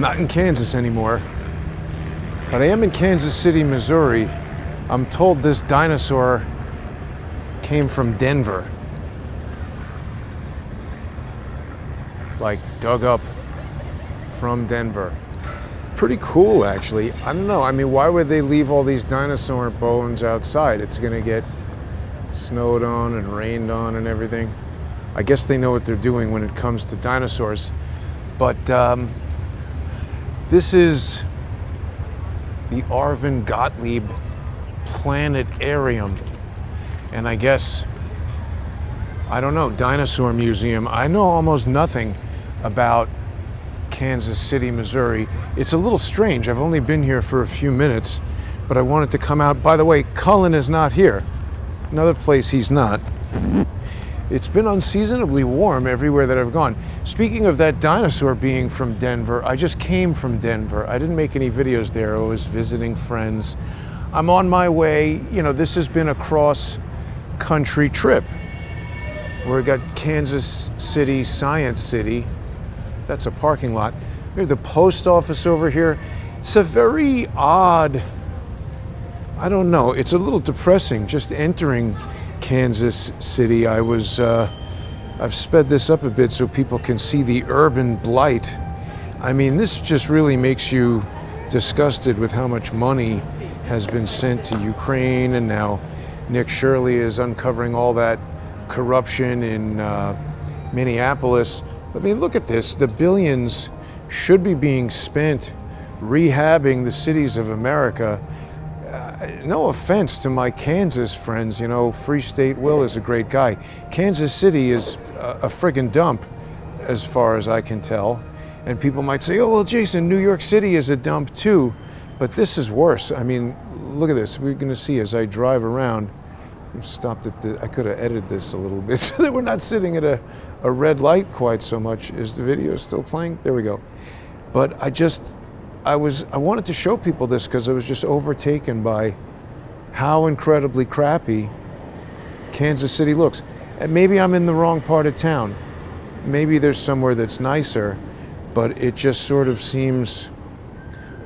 not in Kansas anymore, but I am in Kansas City, Missouri. I'm told this dinosaur came from Denver. Like dug up from Denver. Pretty cool, actually. I don't know. I mean, why would they leave all these dinosaur bones outside? It's gonna get snowed on and rained on and everything. I guess they know what they're doing when it comes to dinosaurs. But this is the Arvin Gottlieb Planetarium. And I guess, I don't know, dinosaur museum. I know almost nothing about Kansas City, Missouri. It's a little strange. I've only been here for a few minutes, but I wanted to come out. By the way, Cullen is not here. Another place he's not. It's been unseasonably warm everywhere that I've gone. Speaking of that dinosaur being from Denver, I just came from Denver. I didn't make any videos there. I was visiting friends. I'm on my way. You know, this has been a cross-country trip. We got Kansas City, Science City. That's a parking lot. We have the post office over here. It's a very odd, I don't know, it's a little depressing just entering Kansas City. I've sped this up a bit so people can see the urban blight. I mean, this just really makes you disgusted with how much money has been sent to Ukraine, and now Nick Shirley is uncovering all that corruption in Minneapolis. I mean, look at this. The billions should be being spent rehabbing the cities of America. No offense to my Kansas friends, you know, Free State Will is a great guy. Kansas City is a friggin' dump, as far as I can tell. And people might say, oh, well, Jason, New York City is a dump too. But this is worse. I mean, look at this. We're gonna see as I drive around. Stopped at I could have edited this a little bit so that we're not sitting at a red light quite so much. Is the video still playing? There we go. But I wanted to show people this because I was just overtaken by how incredibly crappy Kansas City looks. And maybe I'm in the wrong part of town. Maybe there's somewhere that's nicer, but it just sort of seems,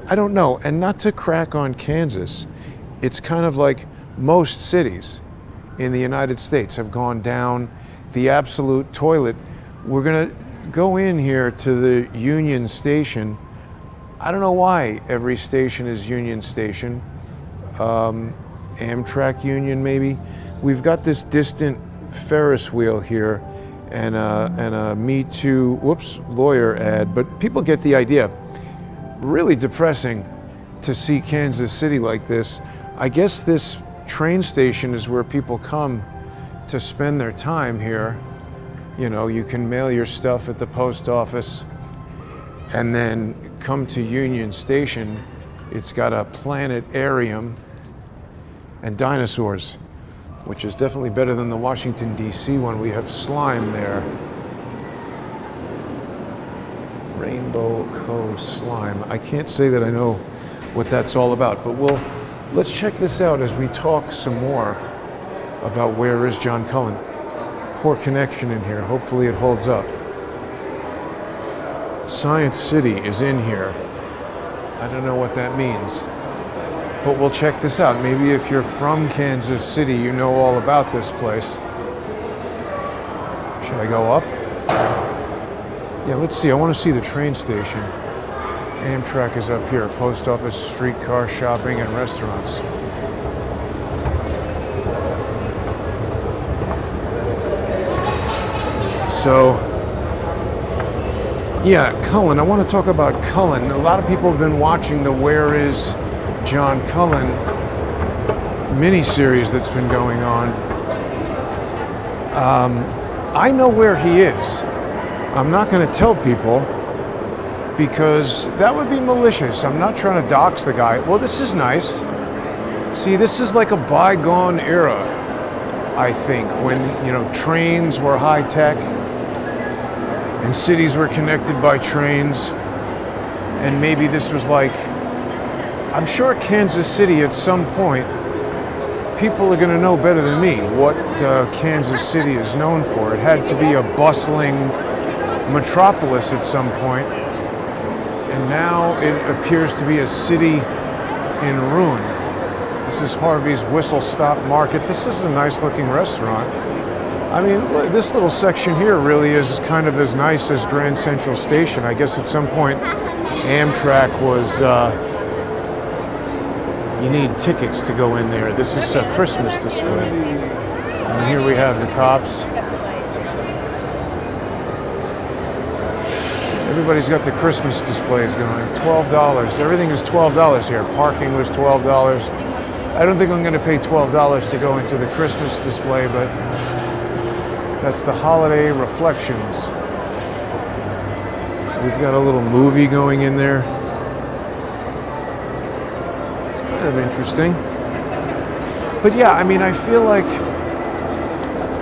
I don't know. And not to crack on Kansas, it's kind of like most cities in the United States have gone down the absolute toilet. We're gonna go in here to the Union Station. I don't know why every station is Union Station. Amtrak Union, maybe. We've got this distant Ferris wheel here and a Me Too, whoops, lawyer ad, but people get the idea. Really depressing to see Kansas City like this. I guess this train station is where people come to spend their time here. You know, you can mail your stuff at the post office and then come to Union Station. It's got a planetarium and dinosaurs, which is definitely better than the Washington, D.C. one. We have slime there. Rainbow Cove slime. I can't say that I know what that's all about, but let's check this out as we talk some more about where is John Cullen. Poor connection in here. Hopefully it holds up. Science City is in here. I don't know what that means, but we'll check this out. Maybe if you're from Kansas City, you know all about this place. Should I go up? Yeah, let's see. I want to see the train station. Amtrak is up here. Post office, streetcar, shopping, and restaurants. So, yeah, Cullen. I want to talk about Cullen. A lot of people have been watching the Where is John Cullen miniseries that's been going on. I know where he is. I'm not going to tell people because that would be malicious. I'm not trying to dox the guy. Well, this is nice. See, this is like a bygone era, I think, when, you know, trains were high tech and cities were connected by trains. And maybe this was like, I'm sure Kansas City at some point, people are going to know better than me what Kansas City is known for. It had to be a bustling metropolis at some point. And now it appears to be a city in ruin. This is Harvey's Whistle Stop Market. This is a nice looking restaurant. I mean, this little section here really is kind of as nice as Grand Central Station. I guess at some point Amtrak was, you need tickets to go in there. This is a Christmas display. And here we have the cops. Everybody's got the Christmas displays going. $12. Everything is $12 here. Parking was $12. I don't think I'm going to pay $12 to go into the Christmas display, but that's the Holiday Reflections. We've got a little movie going in there. It's kind of interesting. But yeah, I mean, I feel like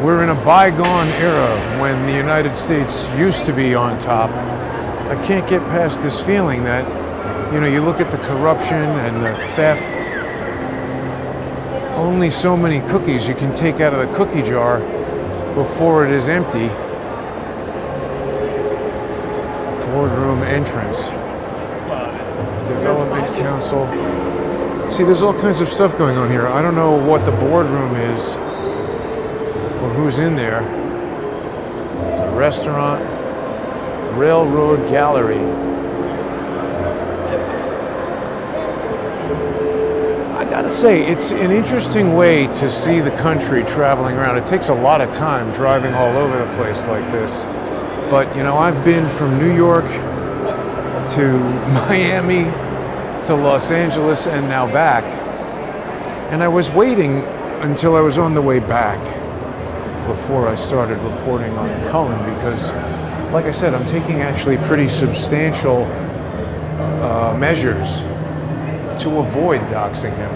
we're in a bygone era when the United States used to be on top. I can't get past this feeling that, you know, you look at the corruption and the theft. Only so many cookies you can take out of the cookie jar before it is empty. Boardroom entrance. Development Council. See, there's all kinds of stuff going on here. I don't know what the boardroom is or who's in there. It's a restaurant. Railroad Gallery. I gotta say, it's an interesting way to see the country traveling around. It takes a lot of time driving all over the place like this. But, you know, I've been from New York to Miami to Los Angeles and now back. And I was waiting until I was on the way back before I started reporting on Cullen because, like I said, I'm taking actually pretty substantial measures to avoid doxing him.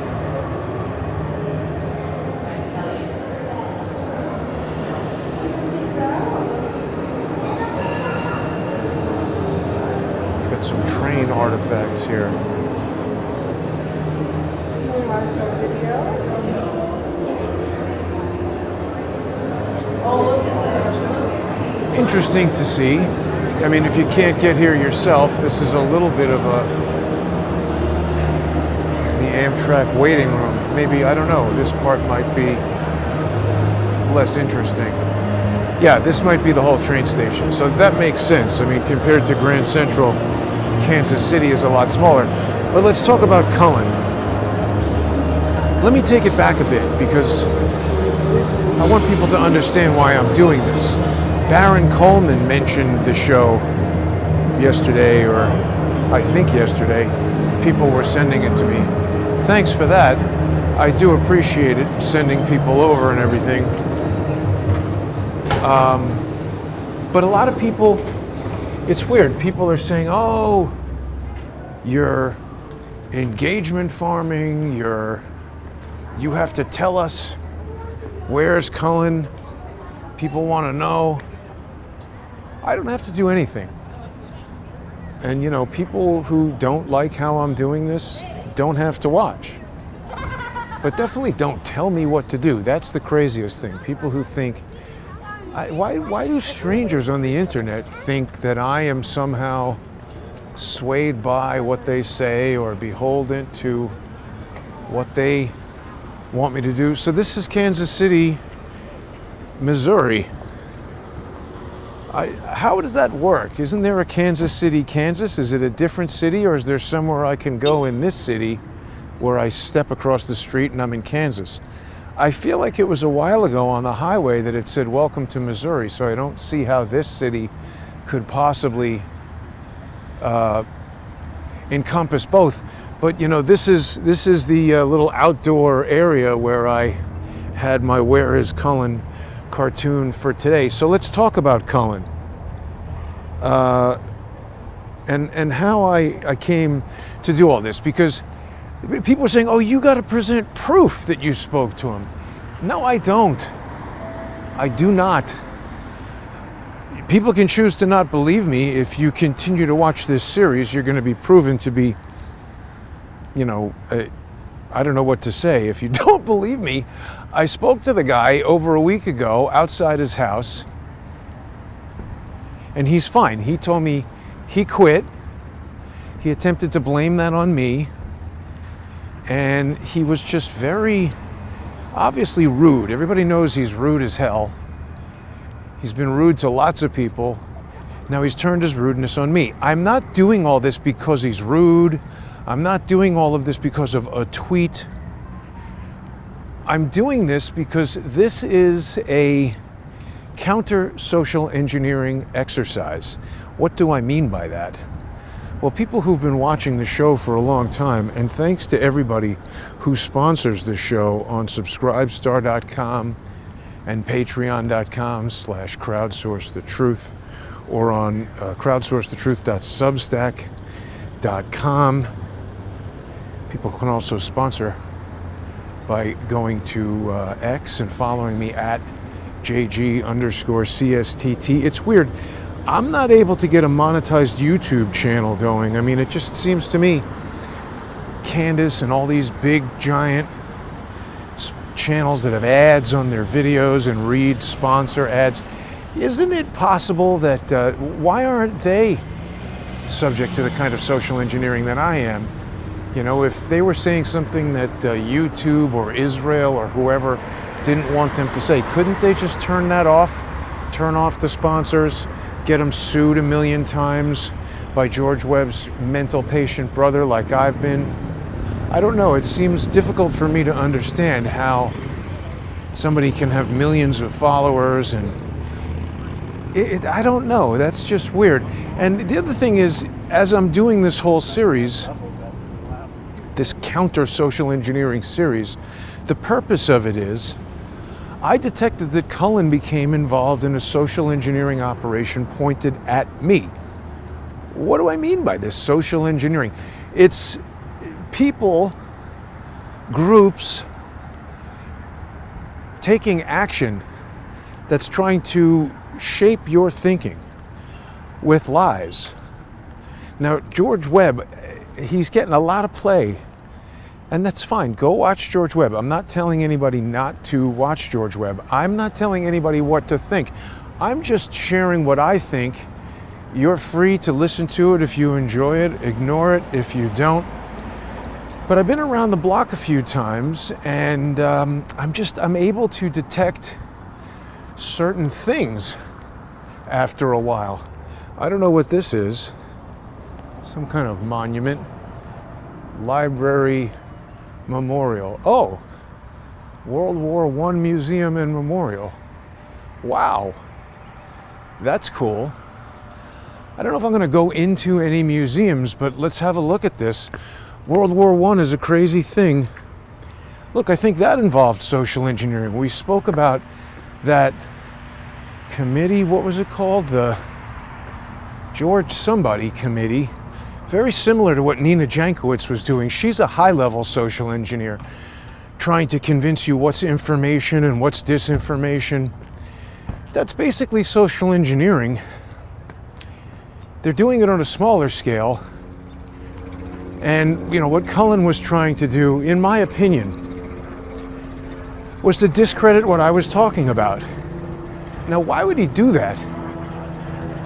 We've got some train artifacts here. Interesting to see. I mean, if you can't get here yourself, this is a little bit of a... This is the Amtrak waiting room. Maybe, I don't know, this part might be less interesting. Yeah, this might be the whole train station, so that makes sense. I mean, compared to Grand Central, Kansas City is a lot smaller. But let's talk about Cullen. Let me take it back a bit, because I want people to understand why I'm doing this. Baron Coleman mentioned the show yesterday, or I think yesterday. People were sending it to me. Thanks for that. I do appreciate it, sending people over and everything. But a lot of people, it's weird. People are saying, oh, you're engagement farming, you have to tell us where's Cullen. People want to know. I don't have to do anything. And, you know, people who don't like how I'm doing this don't have to watch. But definitely don't tell me what to do. That's the craziest thing. People who think, why do strangers on the internet think that I am somehow swayed by what they say or beholden to what they want me to do? So this is Kansas City, Missouri. How does that work? Isn't there a Kansas City, Kansas? Is it a different city, or is there somewhere I can go in this city where I step across the street and I'm in Kansas? I feel like it was a while ago on the highway that it said, "Welcome to Missouri," so I don't see how this city could possibly encompass both. But, you know, this is the little outdoor area where I had my Where is Cullen cartoon for today. So let's talk about Cullen and how I came to do all this, because people are saying, oh, you got to present proof that you spoke to him. No, I don't. I do not. People can choose to not believe me. If you continue to watch this series, you're going to be proven to be, you know, I don't know what to say. If you don't believe me, I spoke to the guy over a week ago outside his house, and he's fine. He told me he quit He attempted to blame that on me, and he was just very obviously rude. Everybody knows he's rude as hell. He's been rude to lots of people. Now he's turned his rudeness on me. I'm not doing all this because he's rude. I'm not doing all of this because of a tweet. I'm doing this because this is a counter social engineering exercise. What do I mean by that? Well, people who've been watching the show for a long time, and thanks to everybody who sponsors the show on subscribestar.com and patreon.com/crowdsourcethetruth, or on crowdsourcethetruth.substack.com. People can also sponsor by going to X and following me at JG_CSTT. It's weird. I'm not able to get a monetized YouTube channel going. I mean, it just seems to me Candace and all these big, giant channels that have ads on their videos and read sponsor ads, isn't it possible that, why aren't they subject to the kind of social engineering that I am? You know, if they were saying something that YouTube or Israel or whoever didn't want them to say, couldn't they just turn that off? Turn off the sponsors, get them sued 1,000,000 times by George Webb's mental patient brother like I've been? I don't know. It seems difficult for me to understand how somebody can have millions of followers, and I don't know. That's just weird. And the other thing is, as I'm doing this whole series, this counter social engineering series, the purpose of it is, I detected that Cullen became involved in a social engineering operation pointed at me. What do I mean by this social engineering? It's people, groups, taking action that's trying to shape your thinking with lies. Now, George Webb, he's getting a lot of play, and that's fine. Go watch George Webb. I'm not telling anybody not to watch George Webb. I'm not telling anybody what to think. I'm just sharing what I think. You're free to listen to it if you enjoy it, ignore it if you don't. But I've been around the block a few times, and I'm able to detect certain things after a while. I don't know what this is. Some kind of monument, library, memorial. Oh, World War I Museum and Memorial. Wow, that's cool. I don't know if I'm going to go into any museums, but let's have a look at this. World War I is a crazy thing. Look, I think that involved social engineering. We spoke about that committee, what was it called? The George somebody committee. Very similar to what Nina Jankowicz was doing. She's a high-level social engineer, trying to convince you what's information and what's disinformation. That's basically social engineering. They're doing it on a smaller scale. And, you know, what Cullen was trying to do, in my opinion, was to discredit what I was talking about. Now, why would he do that?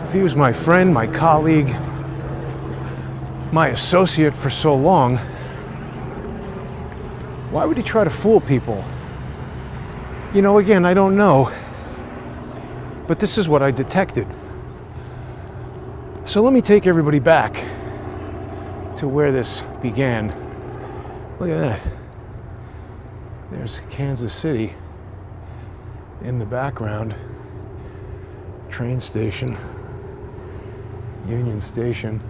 If he was my friend, my colleague, my associate for so long, why would he try to fool people? You know, again, I don't know. But this is what I detected. So let me take everybody back to where this began. Look at that. There's Kansas City in the background. Train station. Union Station.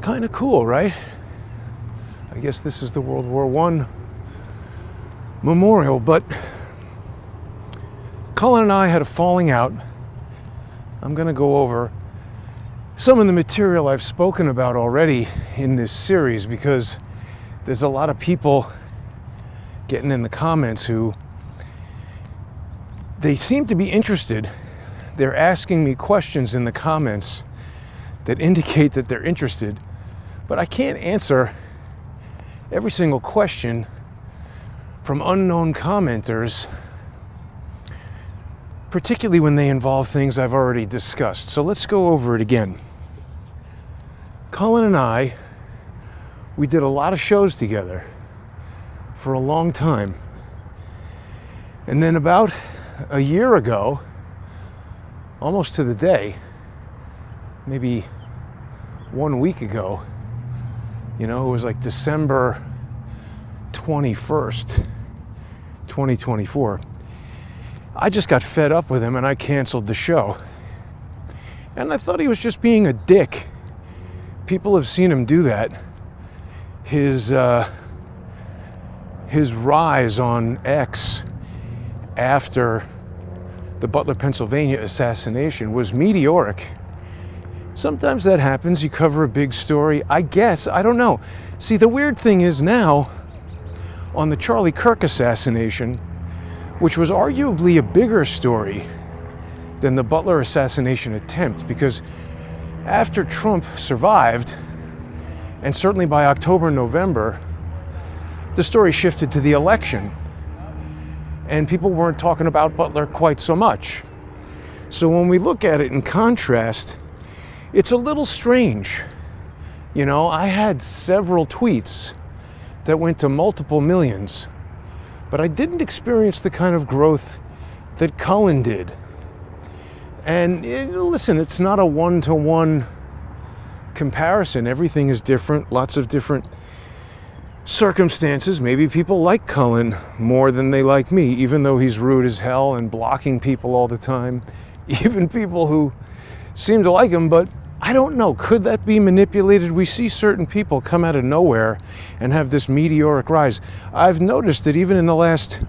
Kind of cool, right? I guess this is the World War I memorial, but Cullen and I had a falling out. I'm going to go over some of the material I've spoken about already in this series, because there's a lot of people getting in the comments who, they seem to be interested. They're asking me questions in the comments that indicate that they're interested, but I can't answer every single question from unknown commenters, particularly when they involve things I've already discussed. So let's go over it again. Cullen and I, we did a lot of shows together for a long time. And then about a year ago, almost to the day, maybe 1 week ago, it was like December 21st, 2024. I just got fed up with him and I canceled the show. And I thought he was just being a dick. People have seen him do that. His rise on X after the Butler, Pennsylvania assassination was meteoric. Sometimes that happens. You cover a big story. I guess. I don't know. See, the weird thing is now, on the Charlie Kirk assassination, which was arguably a bigger story than the Butler assassination attempt, because after Trump survived, and certainly by October, November, the story shifted to the election. And people weren't talking about Butler quite so much. So when we look at it in contrast, it's a little strange. I had several tweets that went to multiple millions, but I didn't experience the kind of growth that Cullen did. And listen, it's not a one-to-one comparison. Everything is different, lots of different circumstances. Maybe people like Cullen more than they like me, even though he's rude as hell and blocking people all the time. Even people who seem to like him, but I don't know. Could that be manipulated? We see certain people come out of nowhere and have this meteoric rise. I've noticed that even in the last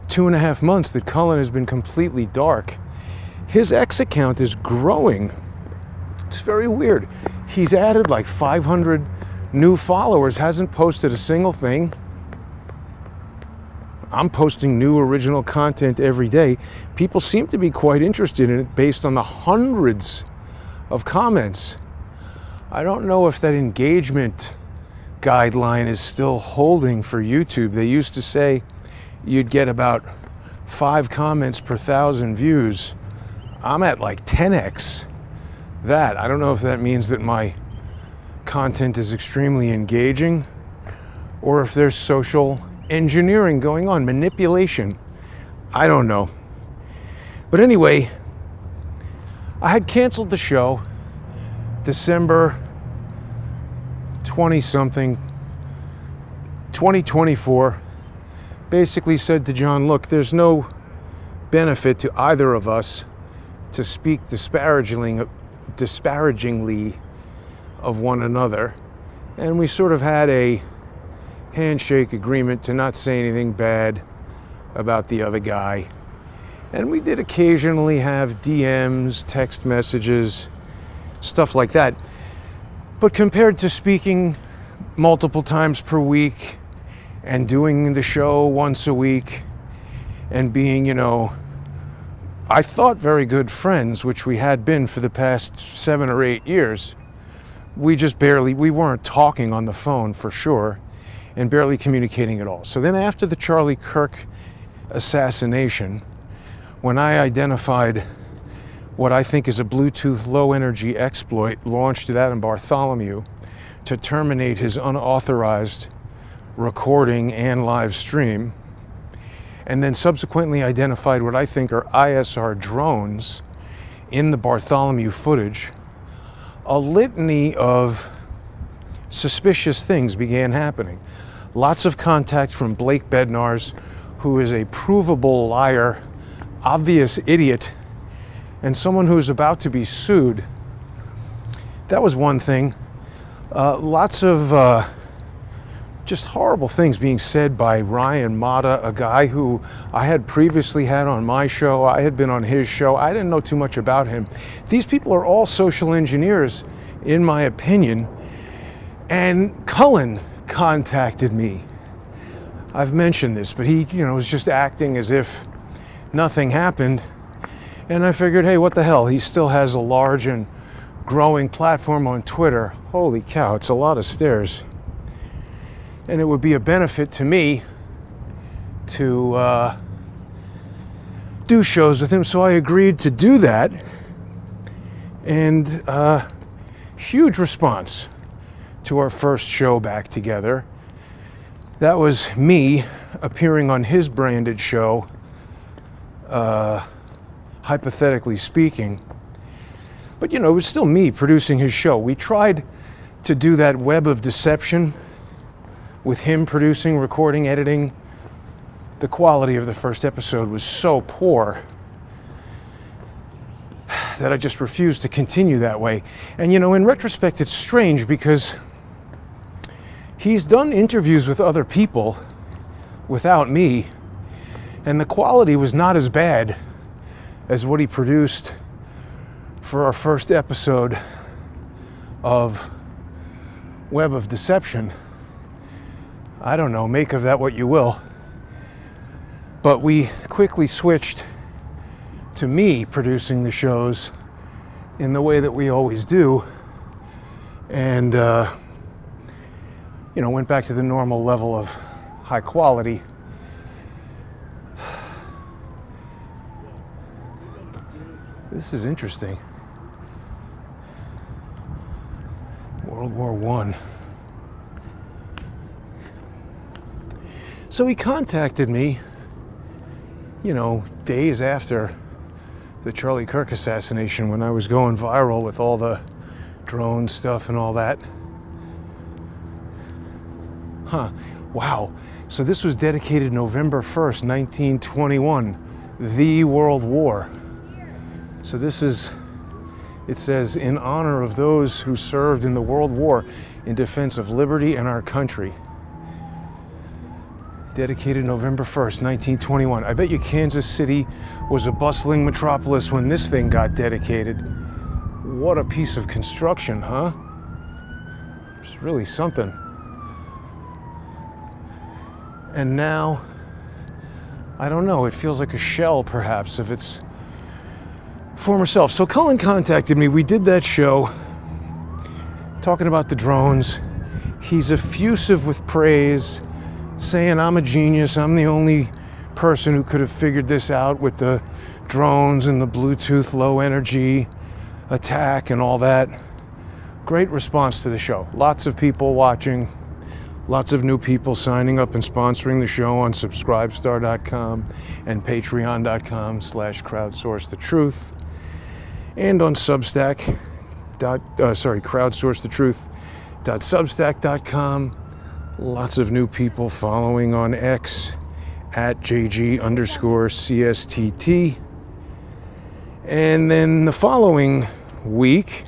2.5 months that Cullen has been completely dark. His X account is growing. It's very weird. He's added like 500 new followers, hasn't posted a single thing. I'm posting new original content every day. People seem to be quite interested in it based on the hundreds of comments. I don't know if that engagement guideline is still holding for YouTube. They used to say you'd get about 5 comments per 1,000 views. I'm at like 10x that. I don't know if that means that my content is extremely engaging or if there's social engineering going on, manipulation. I don't know. But anyway, I had canceled the show December 20-something, 2024. Basically said to John, look, there's no benefit to either of us to speak disparagingly of one another. And we sort of had a handshake agreement to not say anything bad about the other guy. And we did occasionally have DMs, text messages, stuff like that. But compared to speaking multiple times per week and doing the show once a week and being, I thought very good friends, which we had been for the past 7 or 8 years, we weren't talking on the phone for sure and barely communicating at all. So then after the Charlie Kirk assassination, when I identified what I think is a Bluetooth low energy exploit launched at Adam Bartholomew to terminate his unauthorized recording and live stream, and then subsequently identified what I think are ISR drones in the Bartholomew footage, a litany of suspicious things began happening. Lots of contact from Blake Bednarz, who is a provable liar, obvious idiot, and someone who's about to be sued. That was one thing. Lots of just horrible things being said by Ryan Mata, a guy who I had previously had on my show. I had been on his show. I didn't know too much about him. These people are all social engineers, in my opinion. And Cullen contacted me. I've mentioned this, but he, was just acting as if nothing happened. And I figured, hey, what the hell? He still has a large and growing platform on Twitter. Holy cow, it's a lot of stairs. And it would be a benefit to me to do shows with him. So I agreed to do that. And huge response to our first show back together. That was me appearing on his branded show, hypothetically speaking. But it was still me producing his show. We tried to do that web of deception with him producing, recording, editing. The quality of the first episode was so poor that I just refused to continue that way. And in retrospect, it's strange because he's done interviews with other people without me, and the quality was not as bad as what he produced for our first episode of Web of Deception. I don't know, make of that what you will. But we quickly switched to me producing the shows in the way that we always do, and went back to the normal level of high quality. This is interesting. World War I. So he contacted me, days after the Charlie Kirk assassination, when I was going viral with all the drone stuff and all that. Wow. So this was dedicated November 1st, 1921, the World War. So it says, in honor of those who served in the World War in defense of liberty and our country. Dedicated November 1st, 1921. I bet you Kansas City was a bustling metropolis when this thing got dedicated. What a piece of construction, huh? It's really something. And now, I don't know, it feels like a shell, perhaps, of its former self. So Cullen contacted me. We did that show talking about the drones. He's effusive with praise, saying I'm a genius. I'm the only person who could have figured this out with the drones and the Bluetooth low energy attack and all that. Great response to the show. Lots of people watching. Lots of new people signing up and sponsoring the show on subscribestar.com and patreon.com/crowdsourcethetruth, and on crowdsourcethetruth.substack.com. Lots of new people following on X at JG_CSTT. And then the following week,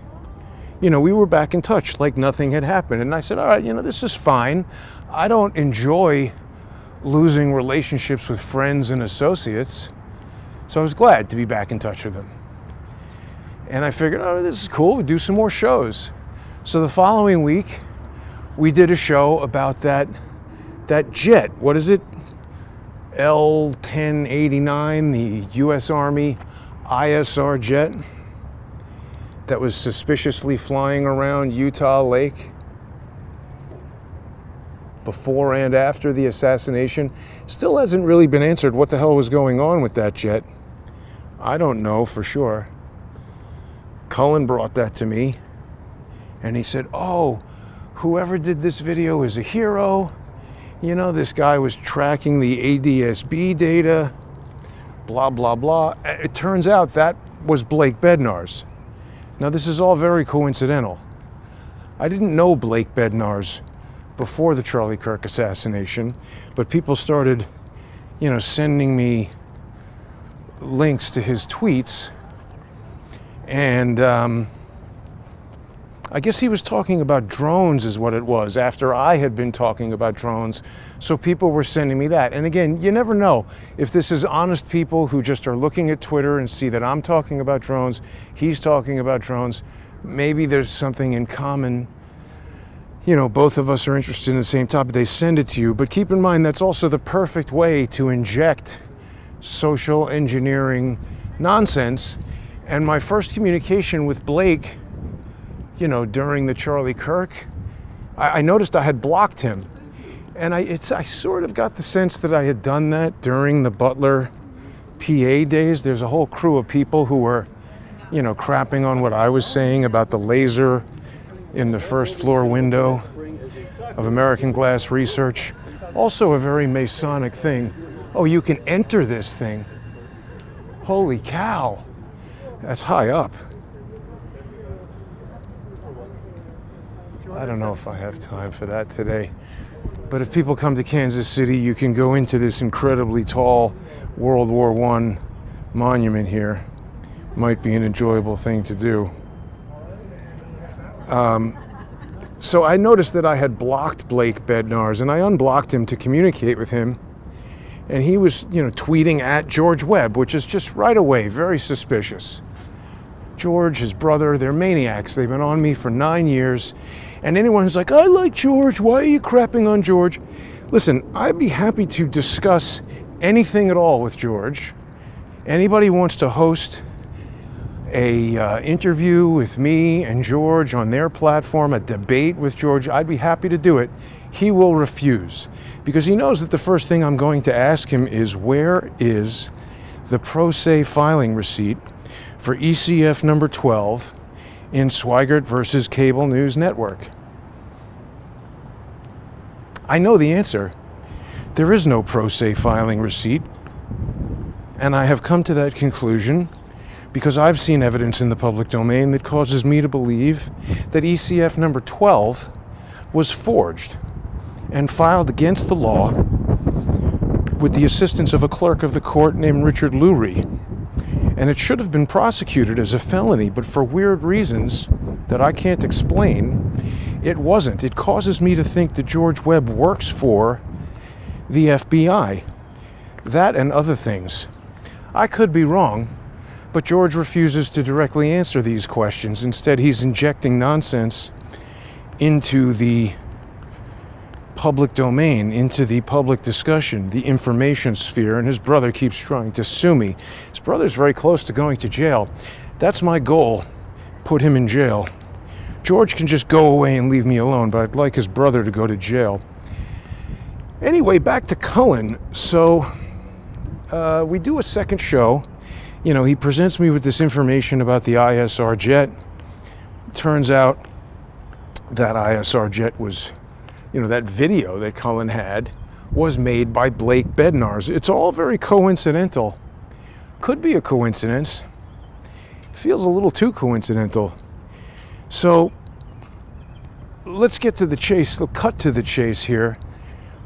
we were back in touch like nothing had happened. And I said, all right, this is fine. I don't enjoy losing relationships with friends and associates. So I was glad to be back in touch with them. And I figured, this is cool. We'll do some more shows. So the following week, we did a show about that jet. What is it? L-1089, the U.S. Army ISR jet that was suspiciously flying around Utah Lake before and after the assassination. Still hasn't really been answered what the hell was going on with that jet. I don't know for sure. Cullen brought that to me, and he said, whoever did this video is a hero. This guy was tracking the ADSB data, blah, blah, blah. It turns out that was Blake Bednar's. Now, this is all very coincidental. I didn't know Blake Bednar's before the Charlie Kirk assassination, but people started, sending me links to his tweets, and I guess he was talking about drones is what it was, after I had been talking about drones, so people were sending me that. And again, you never know if this is honest people who just are looking at Twitter and see that I'm talking about drones, he's talking about drones. Maybe there's something in common. Both of us are interested in the same topic. They send it to you, but keep in mind that's also the perfect way to inject social engineering nonsense. And my first communication with Blake, during the Charlie Kirk, I noticed I had blocked him. And I sort of got the sense that I had done that during the Butler PA days. There's a whole crew of people who were, crapping on what I was saying about the laser in the first floor window of American Glass Research. Also a very Masonic thing. Oh, you can enter this thing. Holy cow. That's high up. I don't know if I have time for that today. But if people come to Kansas City, you can go into this incredibly tall World War I monument here. Might be an enjoyable thing to do. So I noticed that I had blocked Blake Bednarz, and I unblocked him to communicate with him. And he was, tweeting at George Webb, which is just right away very suspicious. George, his brother, they're maniacs. They've been on me for 9 years. And anyone who's like, I like George, why are you crapping on George? Listen, I'd be happy to discuss anything at all with George. Anybody wants to host a interview with me and George on their platform, a debate with George, I'd be happy to do it. He will refuse because he knows that the first thing I'm going to ask him is, where is the pro se filing receipt for ECF number 12 in Swigert versus Cable News Network? I know the answer. There is no pro se filing receipt. And I have come to that conclusion because I've seen evidence in the public domain that causes me to believe that ECF number 12 was forged and filed against the law with the assistance of a clerk of the court named Richard Lurie. And it should have been prosecuted as a felony, but for weird reasons that I can't explain, it wasn't. It causes me to think that George Webb works for the FBI. That and other things. I could be wrong, but George refuses to directly answer these questions. Instead, he's injecting nonsense into the public domain, into the public discussion, the information sphere, and his brother keeps trying to sue me. His brother's very close to going to jail. That's my goal, put him in jail. George can just go away and leave me alone, but I'd like his brother to go to jail. Anyway, back to Cullen. So we do a second show. He presents me with this information about the ISR jet. Turns out that ISR jet was, that video that Cullen had was made by Blake Bednarz. It's all very coincidental. Could be a coincidence. Feels a little too coincidental. So let's get to the chase. Let's cut to the chase here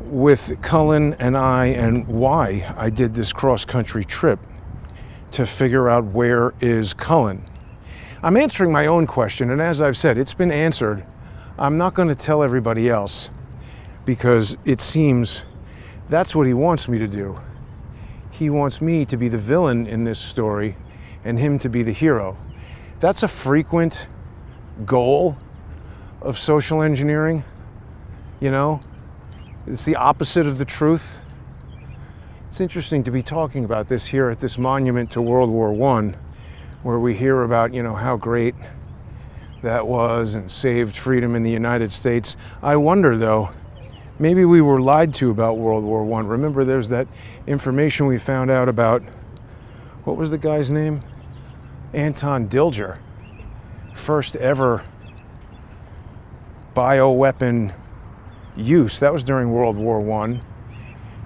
with Cullen and I and why I did this cross-country trip to figure out where is Cullen. I'm answering my own question, and as I've said, it's been answered. I'm not going to tell everybody else because it seems that's what he wants me to do. He wants me to be the villain in this story and him to be the hero. That's a frequent goal of social engineering. It's the opposite of the truth. It's interesting to be talking about this here at this monument to World War I, where we hear about, how great that was and saved freedom in the United States. I wonder, though, maybe we were lied to about World War I. Remember, there's that information we found out about, what was the guy's name? Anton Dilger. First ever bioweapon use. That was during World War I.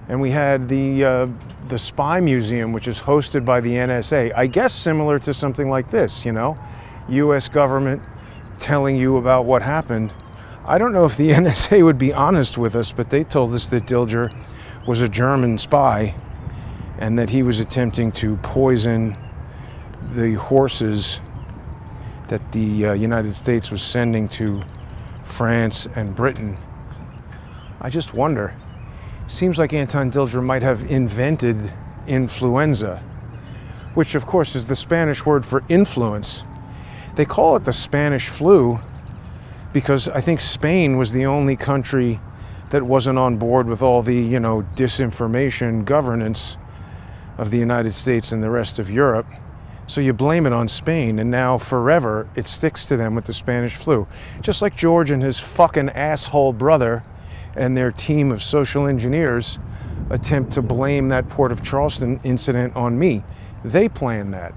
And we had the Spy Museum, which is hosted by the NSA. I guess similar to something like this, U.S. government telling you about what happened. I don't know if the NSA would be honest with us, but they told us that Dilger was a German spy and that he was attempting to poison the horses that the United States was sending to France and Britain. I just wonder. Seems like Anton Dilger might have invented influenza, which of course is the Spanish word for influence. They call it the Spanish flu because I think Spain was the only country that wasn't on board with all the, disinformation governance of the United States and the rest of Europe. So you blame it on Spain, and now forever it sticks to them with the Spanish flu. Just like George and his fucking asshole brother and their team of social engineers attempt to blame that Port of Charleston incident on me. They plan that.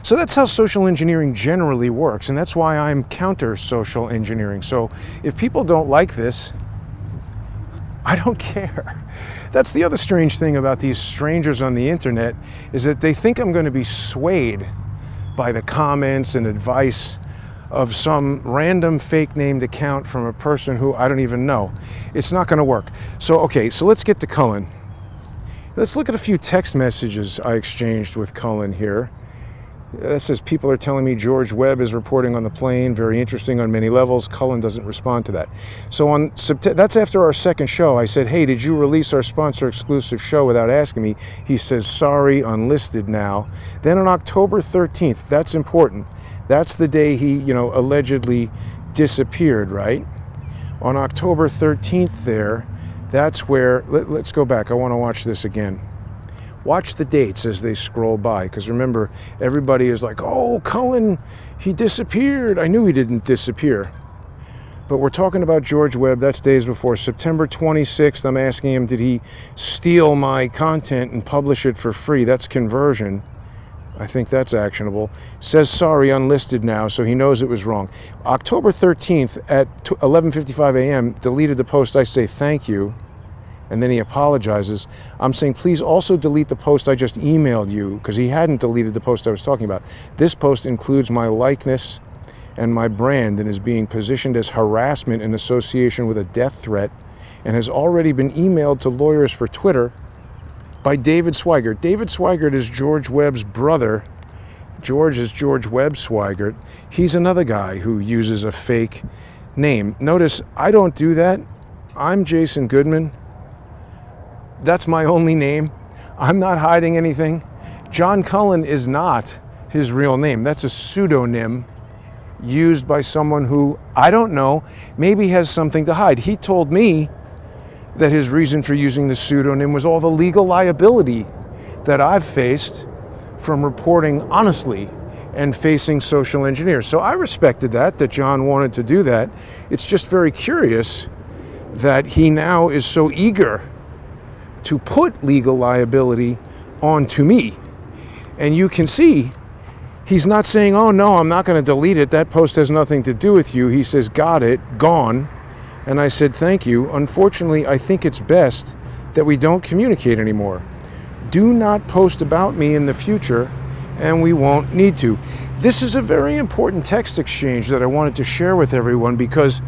So that's how social engineering generally works, and that's why I'm counter social engineering. So if people don't like this, I don't care. That's the other strange thing about these strangers on the internet, is that they think I'm going to be swayed by the comments and advice of some random fake named account from a person who I don't even know. It's not going to work. So, okay, so let's get to Cullen. Let's look at a few text messages I exchanged with Cullen here. That says, people are telling me George Webb is reporting on the plane. Very interesting on many levels. Cullen doesn't respond to that. So that's after our second show. I said, hey, did you release our sponsor exclusive show without asking me? He says, sorry, unlisted now. Then on October 13th, that's important. That's the day he, allegedly disappeared, right? On October 13th there, that's where, let's go back. I want to watch this again. Watch the dates as they scroll by, because remember, everybody is like, oh, Cullen, he disappeared. I knew he didn't disappear. But we're talking about George Webb. That's days before. September 26th, I'm asking him, did he steal my content and publish it for free? That's conversion. I think that's actionable. Says, sorry, unlisted now, so he knows it was wrong. October 13th at 11:55 a.m., deleted the post. I say, thank you. And then he apologizes. I'm saying, please also delete the post I just emailed you, because he hadn't deleted the post I was talking about. This post includes my likeness and my brand and is being positioned as harassment in association with a death threat and has already been emailed to lawyers for Twitter by David Swigert. David Swigert is George Webb's brother. George is George Webb Swigert. He's another guy who uses a fake name. Notice, I don't do that. I'm Jason Goodman. That's my only name. I'm not hiding anything. John Cullen is not his real name. That's a pseudonym used by someone who, I don't know, maybe has something to hide. He told me that his reason for using the pseudonym was all the legal liability that I've faced from reporting honestly and facing social engineers. So I respected that John wanted to do that. It's just very curious that he now is so eager to put legal liability onto me. And you can see he's not saying, oh no, I'm not going to delete it. That post has nothing to do with you. He says, got it, gone. And I said, thank you. Unfortunately, I think it's best that we don't communicate anymore. Do not post about me in the future, and we won't need to. This is a very important text exchange that I wanted to share with everyone, because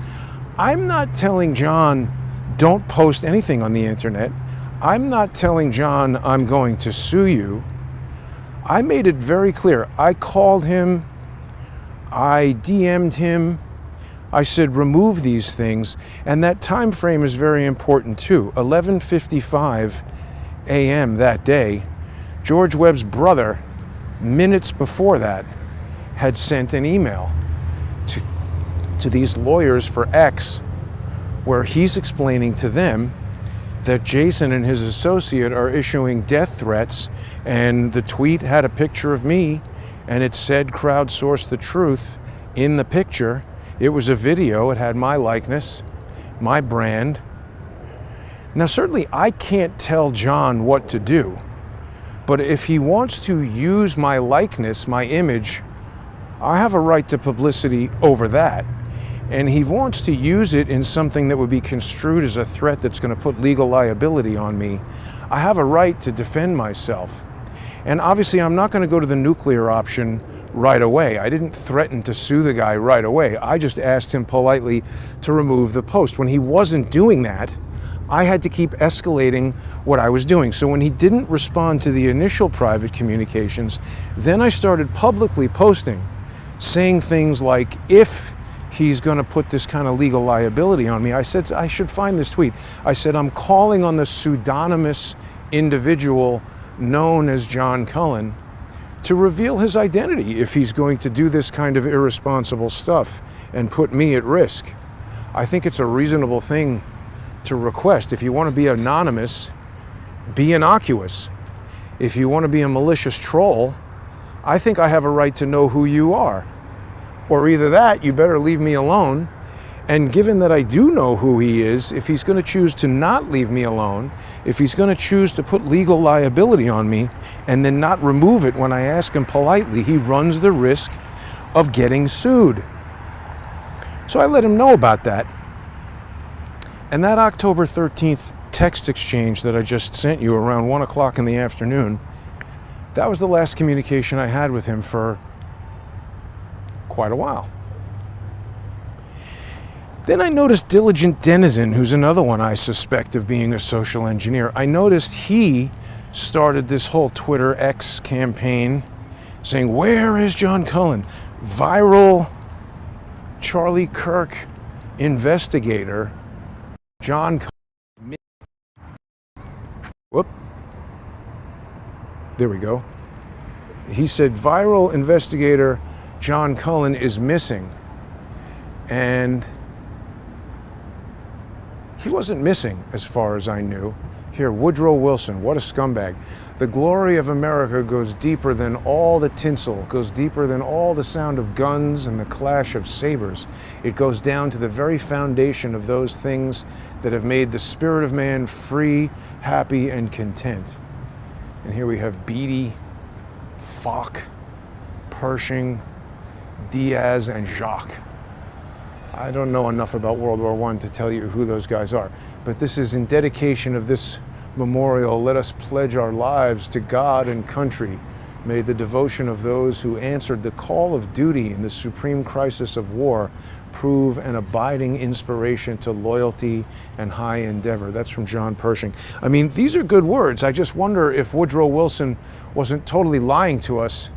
I'm not telling John, don't post anything on the internet. I'm not telling John I'm going to sue you. I made it very clear. I called him, I DM'd him, I said remove these things, and that time frame is very important too. 11:55 a.m. that day, George Webb's brother, minutes before that, had sent an email to these lawyers for X, where he's explaining to them that Jason and his associate are issuing death threats, and the tweet had a picture of me, and it said crowdsource the truth in the picture. It was a video, it had my likeness, my brand. Now certainly I can't tell John what to do, but if he wants to use my likeness, my image, I have a right to publicity over that. And he wants to use it in something that would be construed as a threat that's going to put legal liability on me. I have a right to defend myself. And obviously I'm not going to go to the nuclear option right away. I didn't threaten to sue the guy right away. I just asked him politely to remove the post. When he wasn't doing that, I had to keep escalating what I was doing. So when he didn't respond to the initial private communications, then I started publicly posting, saying things like, if he's going to put this kind of legal liability on me. I said, I should find this tweet. I said, I'm calling on the pseudonymous individual known as John Cullen to reveal his identity if he's going to do this kind of irresponsible stuff and put me at risk. I think it's a reasonable thing to request. If you want to be anonymous, be innocuous. If you want to be a malicious troll, I think I have a right to know who you are. Or either that, you better leave me alone And given that I do know who he is, if he's going to choose to not leave me alone, if he's going to choose to put legal liability on me and then not remove it when I ask him politely, he runs the risk of getting sued. So I let him know about that. And that October 13th text exchange that I just sent you around 1 o'clock in the afternoon, that was the last communication I had with him for quite a while. Then I noticed Diligent Denizen, who's another one I suspect of being a social engineer. I noticed he started this whole Twitter X campaign saying, "Where is John Cullen? Viral Charlie Kirk investigator John Cullen." Whoop. There we go. He said, "Viral investigator John Cullen is missing." And he wasn't missing, as far as I knew. Here, Woodrow Wilson, what a scumbag. "The glory of America goes deeper than all the tinsel, goes deeper than all the sound of guns and the clash of sabers. It goes down to the very foundation of those things that have made the spirit of man free, happy, and content." And here we have Beatty, Foch, Pershing, Diaz, and Jacques. I don't know enough about World War I to tell you who those guys are, but this is in dedication of this memorial. "Let us pledge our lives to God and country. May the devotion of those who answered the call of duty in the supreme crisis of war prove an abiding inspiration to loyalty and high endeavor." That's from John Pershing. I mean, these are good words. I just wonder if Woodrow Wilson wasn't totally lying to us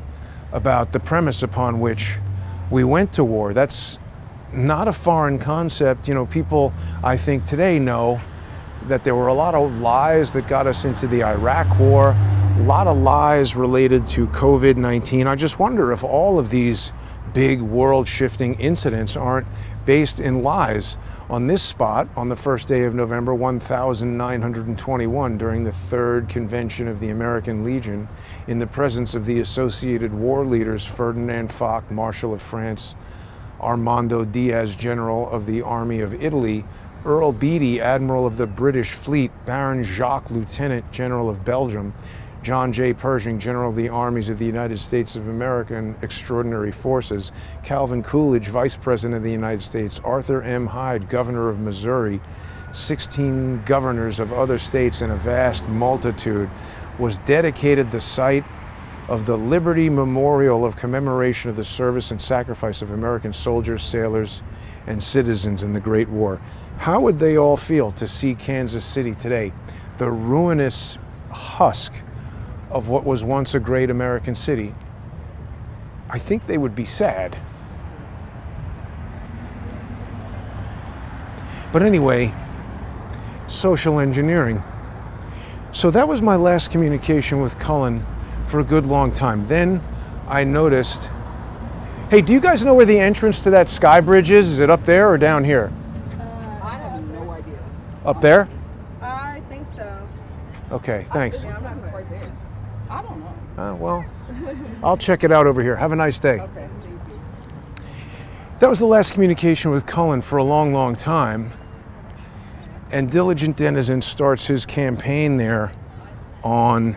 about the premise upon which we went to war. That's not a foreign concept. You know, people, I think, today know that there were a lot of lies that got us into the Iraq War, a lot of lies related to COVID-19. I just wonder if all of these big world-shifting incidents aren't based in lies. On this spot, on the first day of November 1921, during the Third Convention of the American Legion, in the presence of the associated war leaders Ferdinand Foch, Marshal of France, Armando Diaz, General of the Army of Italy, Earl Beatty, Admiral of the British Fleet, Baron Jacques, Lieutenant General of Belgium, John J. Pershing, General of the Armies of the United States of America and Extraordinary Forces, Calvin Coolidge, Vice President of the United States, Arthur M. Hyde, Governor of Missouri, 16 governors of other states, and a vast multitude, was dedicated the site of the Liberty Memorial of commemoration of the service and sacrifice of American soldiers, sailors, and citizens in the Great War. How would they all feel to see Kansas City today, the ruinous husk of what was once a great American city? I think they would be sad. But anyway, social engineering. So that was my last communication with Cullen for a good long time. Then I noticed, hey, do you guys know where the entrance to that sky bridge is? Is it up there or down here? I have no idea. Up there? I think so. Okay, thanks. Yeah, I'm not right there. I don't know. Well, I'll check it out over here. Have a nice day. Okay, thank you. That was the last communication with Cullen for a long, long time. And Diligent Denizen starts his campaign there on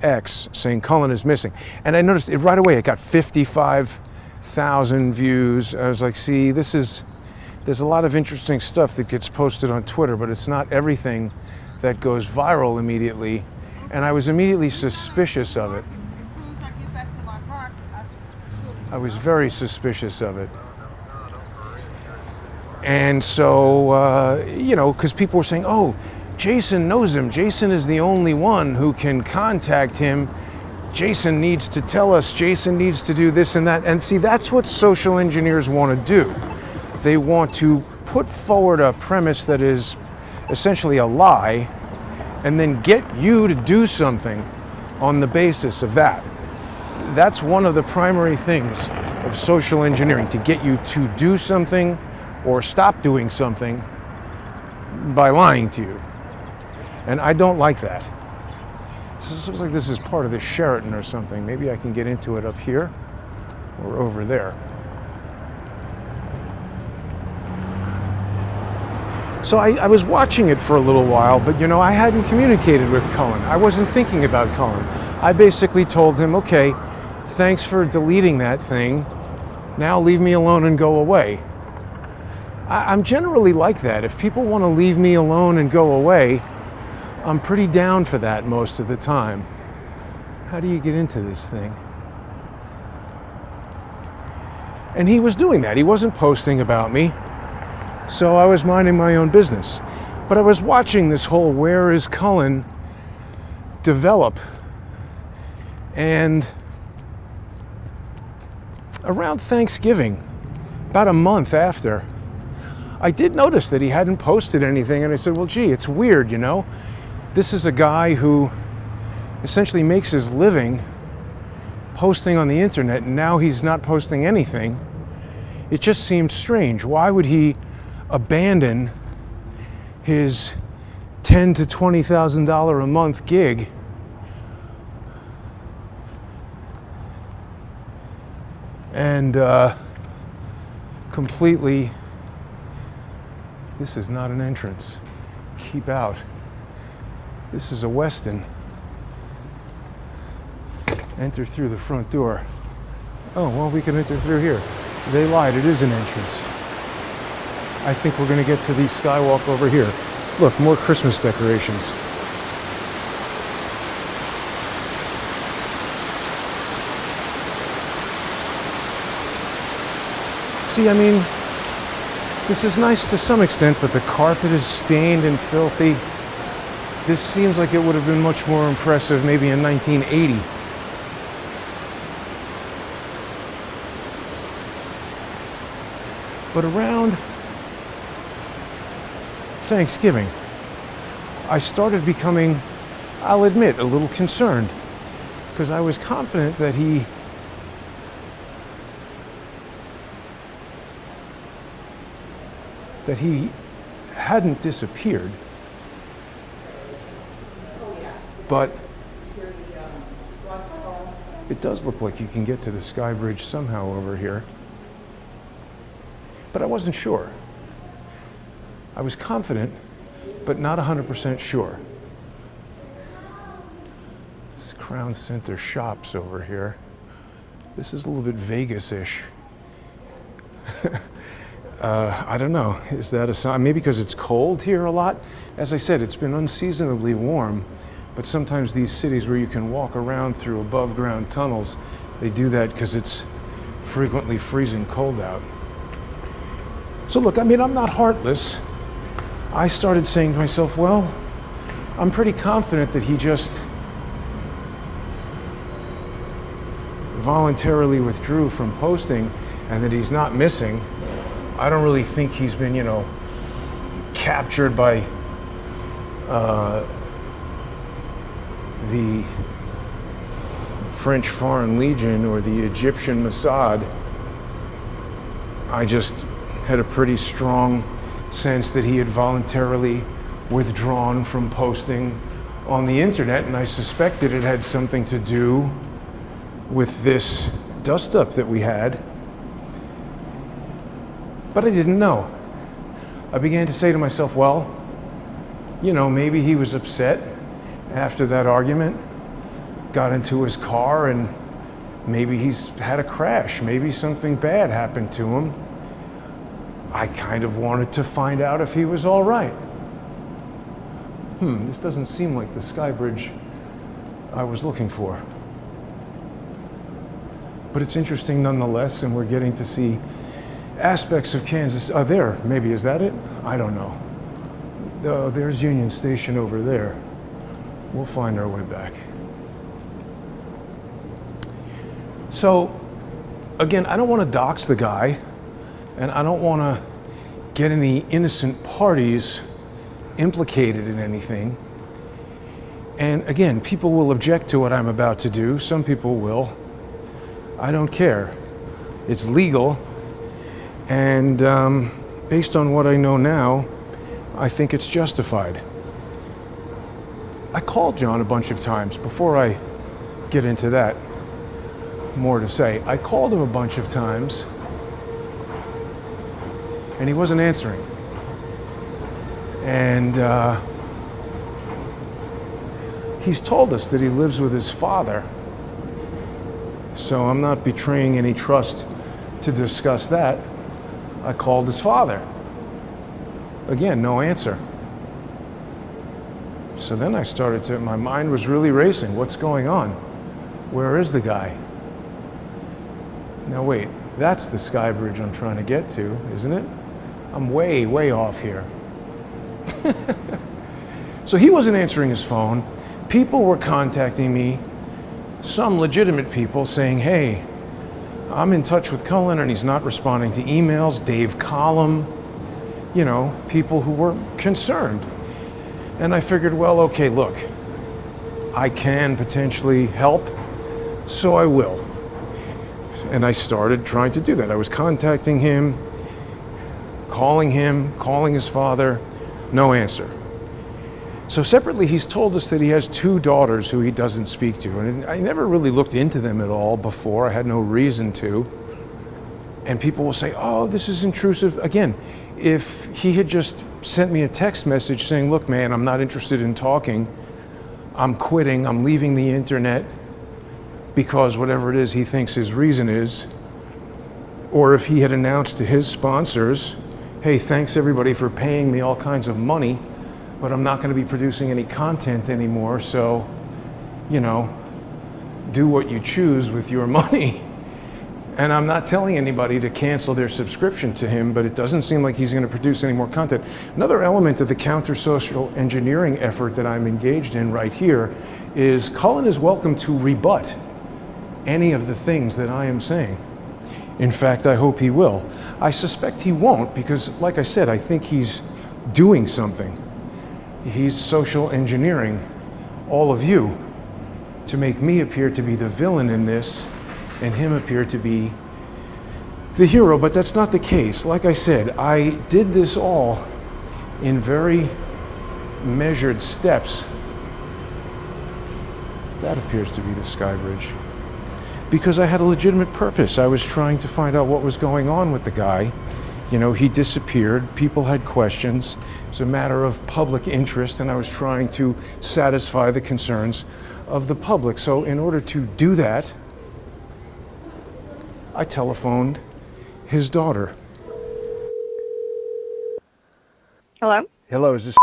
X, saying Cullen is missing. And I noticed it right away. It got 55,000 views. I was like, see, there's a lot of interesting stuff that gets posted on Twitter, but it's not everything that goes viral immediately. And I was immediately suspicious of it. As soon as I get back to my car, I was very suspicious of it. And so, you know, because people were saying, oh, Jason knows him. Jason is the only one who can contact him. Jason needs to tell us. Jason needs to do this and that. And see, that's what social engineers want to do. They want to put forward a premise that is essentially a lie and then get you to do something on the basis of that. That's one of the primary things of social engineering, to get you to do something or stop doing something by lying to you. And I don't like that. This looks like this is part of the Sheraton or something. Maybe I can get into it up here or over there. So I was watching it for a little while, but you know, I hadn't communicated with Cullen. I wasn't thinking about Cullen. I basically told him, okay, thanks for deleting that thing. Now leave me alone and go away. I'm generally like that. If people want to leave me alone and go away, I'm pretty down for that most of the time. How do you get into this thing? And he was doing that. He wasn't posting about me. So I was minding my own business. But I was watching this whole "Where is Cullen" develop. And around Thanksgiving, about a month after, I did notice that he hadn't posted anything. And I said, well, gee, it's weird, you know? This is a guy who essentially makes his living posting on the internet, and now he's not posting anything. It just seemed strange. Why would he abandon his $10,000 to $20,000 a month gig and completely? This is not an entrance. Keep out. This is a Westin. Enter through the front door. Oh, well, we can enter through here. They lied, it is an entrance. I think we're gonna get to the skywalk over here. Look, more Christmas decorations. See, I mean, this is nice to some extent, but the carpet is stained and filthy. This seems like it would have been much more impressive maybe in 1980. But around Thanksgiving, I started becoming, I'll admit, a little concerned, because I was confident that he hadn't disappeared. But it does look like you can get to the Sky Bridge somehow over here. But I wasn't sure. I was confident, but not 100% sure. This Crown Center Shops over here. This is a little bit Vegas-ish. I don't know, is that a sign? Maybe because it's cold here a lot? As I said, it's been unseasonably warm, but sometimes these cities where you can walk around through above ground tunnels, they do that because it's frequently freezing cold out. So look, I mean, I'm not heartless. I started saying to myself, well, I'm pretty confident that he just voluntarily withdrew from posting and that he's not missing. I don't really think he's been, you know, captured by the French Foreign Legion or the Egyptian Mossad. I just had a pretty strong sense that he had voluntarily withdrawn from posting on the internet, and I suspected it had something to do with this dust-up that we had. But I didn't know. I began to say to myself, well, you know, maybe he was upset after that argument, got into his car, and maybe he's had a crash. Maybe something bad happened to him. I kind of wanted to find out if he was all right. This doesn't seem like the Sky Bridge I was looking for. But it's interesting nonetheless, and we're getting to see aspects of Kansas. There, maybe, is that it? I don't know. There's Union Station over there. We'll find our way back. So, again, I don't want to dox the guy, and I don't want to get any innocent parties implicated in anything. And again, people will object to what I'm about to do. Some people will. I don't care. It's legal. And based on what I know now, I think it's justified. I called John a bunch of times. Before I get into that, more to say. I called him a bunch of times, and he wasn't answering. And he's told us that he lives with his father. So I'm not betraying any trust to discuss that. I called his father. Again, no answer. So then I started to, my mind was really racing. What's going on? Where is the guy? Now wait, that's the sky bridge I'm trying to get to, isn't it? I'm way, way off here. So he wasn't answering his phone. People were contacting me, some legitimate people saying, hey, I'm in touch with Cullen and he's not responding to emails. Dave Cullen, you know, people who were concerned. And I figured, well, okay, look, I can potentially help, so I will. And I started trying to do that. I was contacting him, calling his father, no answer. So separately, he's told us that he has 2 daughters who he doesn't speak to. And I never really looked into them at all before. I had no reason to. And people will say, oh, this is intrusive. Again, if he had just sent me a text message saying, look, man, I'm not interested in talking. I'm quitting. I'm leaving the internet because whatever it is he thinks his reason is. Or if he had announced to his sponsors, hey, thanks everybody for paying me all kinds of money, but I'm not going to be producing any content anymore, so, you know, do what you choose with your money. And I'm not telling anybody to cancel their subscription to him, but it doesn't seem like he's going to produce any more content. Another element of the counter-social engineering effort that I'm engaged in right here is Cullen is welcome to rebut any of the things that I am saying. In fact, I hope he will. I suspect he won't because, like I said, I think he's doing something. He's social engineering all of you to make me appear to be the villain in this and him appear to be the hero, but that's not the case. Like I said, I did this all in very measured steps. That appears to be the sky bridge. Because I had a legitimate purpose. I was trying to find out what was going on with the guy. You know, he disappeared, people had questions. It was a matter of public interest, and I was trying to satisfy the concerns of the public. So in order to do that, I telephoned his daughter. Hello? Hello, is this?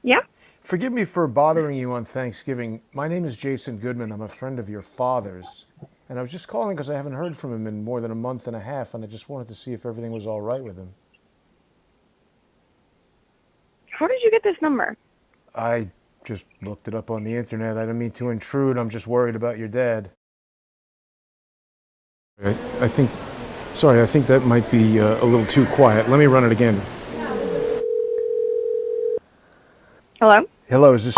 Yeah? Forgive me for bothering you on Thanksgiving. My name is Jason Goodman. I'm a friend of your father's. And I was just calling because I haven't heard from him in more than a month and a half, and I just wanted to see if everything was all right with him. How did you get this number? I just looked it up on the internet. I didn't mean to intrude. I'm just worried about your dad. I think that might be a little too quiet. Let me run it again. Hello? Hello, is this?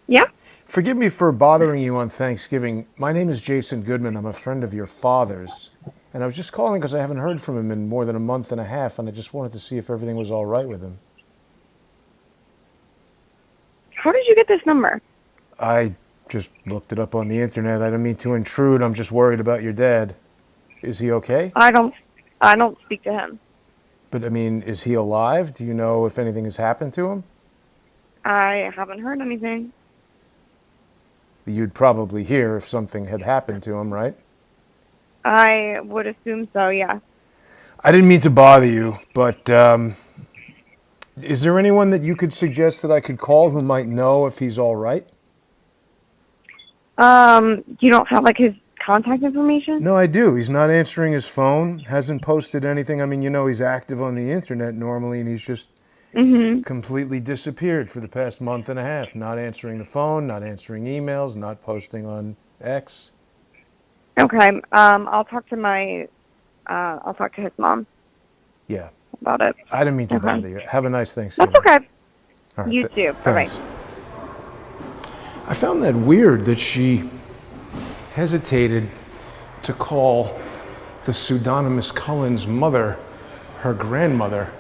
Yeah? Forgive me for bothering you on Thanksgiving. My name is Jason Goodman. I'm a friend of your father's. And I was just calling because I haven't heard from him in more than a month and a half, and I just wanted to see if everything was all right with him. How did you get this number? I just looked it up on the internet. I didn't mean to intrude. I'm just worried about your dad. Is he okay? I don't speak to him. But I mean, is he alive? Do you know if anything has happened to him? I haven't heard anything. You'd probably hear if something had happened to him, right? I would assume so, yeah. I didn't mean to bother you, but is there anyone that you could suggest that I could call who might know if he's all right? You don't have, like, his contact information? No, I do. He's not answering his phone, hasn't posted anything. I mean, you know, he's active on the internet normally, and he's just completely disappeared for the past month and a half. Not answering the phone, not answering emails, not posting on X. Okay, I'll talk to his mom. Yeah. About it. I didn't mean to bother you. Have a nice Thanksgiving. That's okay. All right, You too. Bye-bye. I found that weird that she hesitated to call the pseudonymous Cullen's mother her grandmother.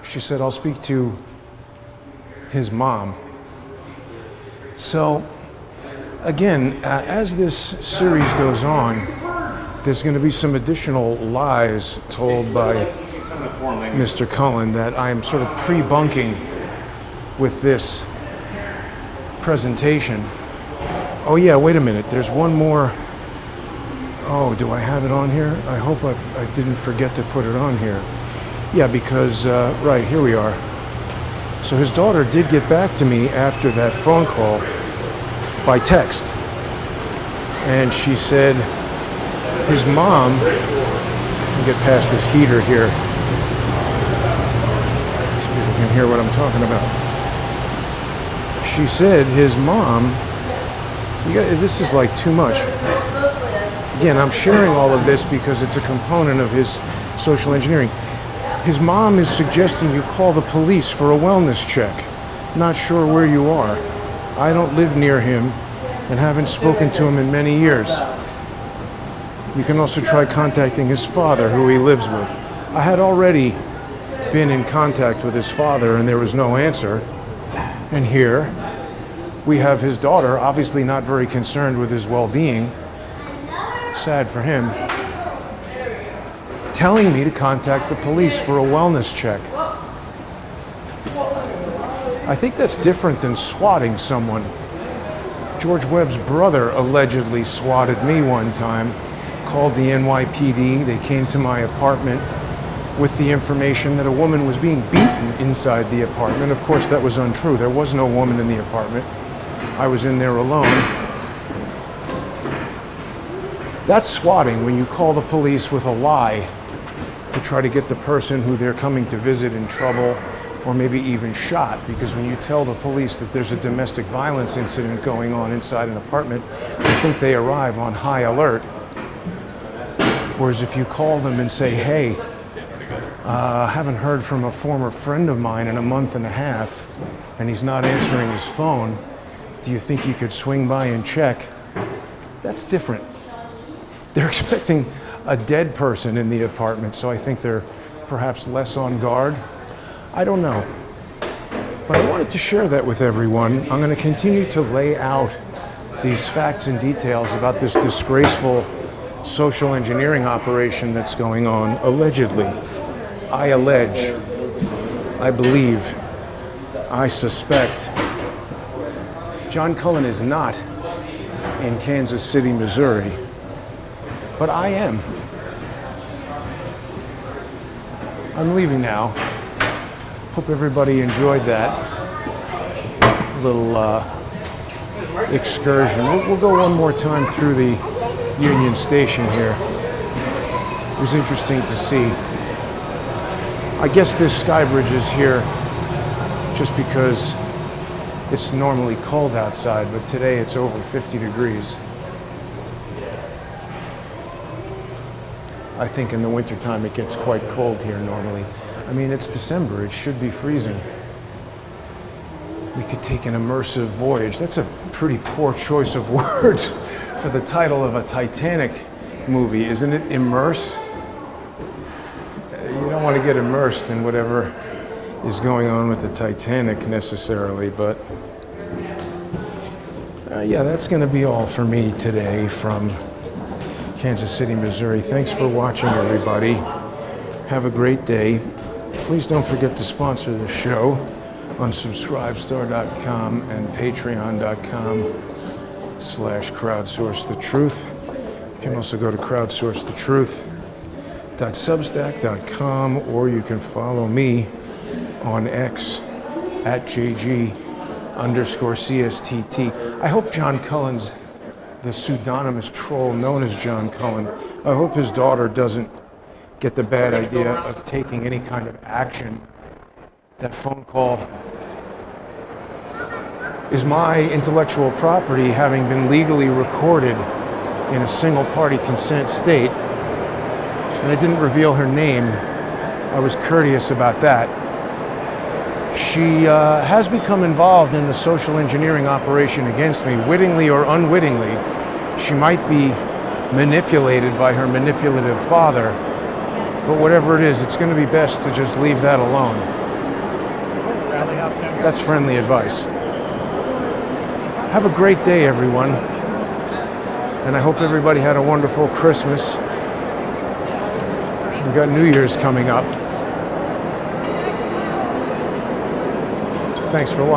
She said, I'll speak to his mom. So, again, as this series goes on, there's going to be some additional lies told by Mr. Cullen, that I am sort of pre-bunking with this presentation. Oh yeah, wait a minute, there's one more. Oh, do I have it on here? I hope I didn't forget to put it on here. Yeah, because, right, here we are. So his daughter did get back to me after that phone call by text. And she said his mom, let me get past this heater here so people can hear what I'm talking about. She said his mom, this is like too much. Again, I'm sharing all of this because it's a component of his social engineering. His mom is suggesting you call the police for a wellness check. Not sure where you are. I don't live near him and haven't spoken to him in many years. You can also try contacting his father, who he lives with. I had already been in contact with his father and there was no answer. And here we have his daughter, obviously not very concerned with his well-being. Sad for him. Telling me to contact the police for a wellness check. I think that's different than swatting someone. George Webb's brother allegedly swatted me one time, called the NYPD. They came to my apartment with the information that a woman was being beaten inside the apartment. Of course, that was untrue. There was no woman in the apartment. I was in there alone. That's swatting, when you call the police with a lie to try to get the person who they're coming to visit in trouble or maybe even shot. Because when you tell the police that there's a domestic violence incident going on inside an apartment, they think they arrive on high alert. Whereas if you call them and say, hey, haven't heard from a former friend of mine in a month and a half, and he's not answering his phone, do you think you could swing by and check? That's different. They're expecting a dead person in the apartment, so I think they're perhaps less on guard. I don't know. But I wanted to share that with everyone. I'm going to continue to lay out these facts and details about this disgraceful social engineering operation that's going on, allegedly. I allege, I believe, I suspect. John Cullen is not in Kansas City, Missouri. But I am. I'm leaving now. Hope everybody enjoyed that little excursion. We'll go one more time through the Union Station here. It was interesting to see. I guess this sky bridge is here just because it's normally cold outside, but today it's over 50 degrees. I think in the wintertime it gets quite cold here normally. I mean, it's December, it should be freezing. We could take an immersive voyage. That's a pretty poor choice of words for the title of a Titanic movie, isn't it? Immerse? You don't want to get immersed in whatever is going on with the Titanic necessarily, but yeah, that's going to be all for me today from Kansas City, Missouri. Thanks for watching, everybody. Have a great day. Please don't forget to sponsor the show on subscribestar.com and patreon.com/crowdsourcethetruth. You can also go to crowdsourcethetruth.substack.com, or you can follow me on X at JG_CSTT. I hope John Cullen's the pseudonymous troll known as John Cullen. I hope his daughter doesn't get the bad idea of taking any kind of action. That phone call is my intellectual property, having been legally recorded in a single-party consent state. And I didn't reveal her name. I was courteous about that. She has become involved in the social engineering operation against me, wittingly or unwittingly. She might be manipulated by her manipulative father, but whatever it is, it's going to be best to just leave that alone. That's friendly advice. Have a great day, everyone, and I hope everybody had a wonderful Christmas. We've got New Year's coming up. Thanks for watching.